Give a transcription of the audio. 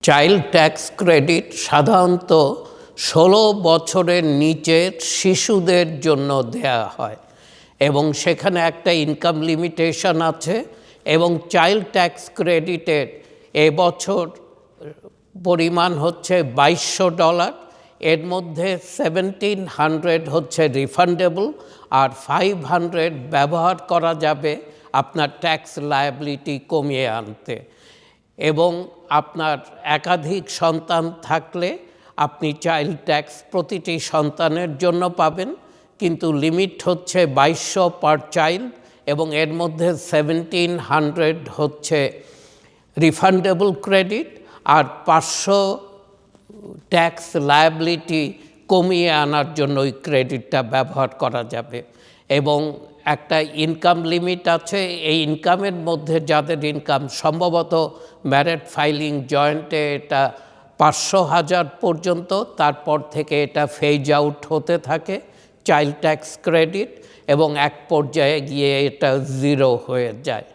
Child tax credit সাধারণত ১৬ বছরের নিচের শিশুদের জন্য দেয়া হয় এবং সেখানে একটা ইনকাম লিমিটেশন আছে এবং চাইল্ড ট্যাক্স ক্রেডিটের এবছর পরিমাণ হচ্ছে $২২০০। এর মধ্যে ১৭০০ হচ্ছে রিফান্ডেবল আর ৫০০ ব্যবহার করা যাবে আপনার ট্যাক্স লায়াবিলিটি কমিয়ে আনতে। এবং আপনার একাধিক সন্তান থাকলে আপনি চাইল্ড ট্যাক্স প্রতিটি সন্তানের জন্য পাবেন, কিন্তু লিমিট হচ্ছে ২২০০ পার চাইল্ড এবং এর মধ্যে ১৭০০ হচ্ছে রিফান্ডেবল ক্রেডিট আর ৫০০ ট্যাক্স লায়াবিলিটি কমিয়ে আনার জন্য ওই ক্রেডিটটা ব্যবহার করা যাবে। এবং একটা ইনকাম লিমিট আছে, এই ইনকামের মধ্যে যাদের ইনকাম সম্ভবত ম্যারেড ফাইলিং জয়েন্টে এটা ৫০০,০০০ পর্যন্ত, তারপর থেকে এটা ফেজ আউট হতে থাকে চাইল্ড ট্যাক্স ক্রেডিট এবং এক পর্যায়ে গিয়ে এটা 0 হয়ে যায়।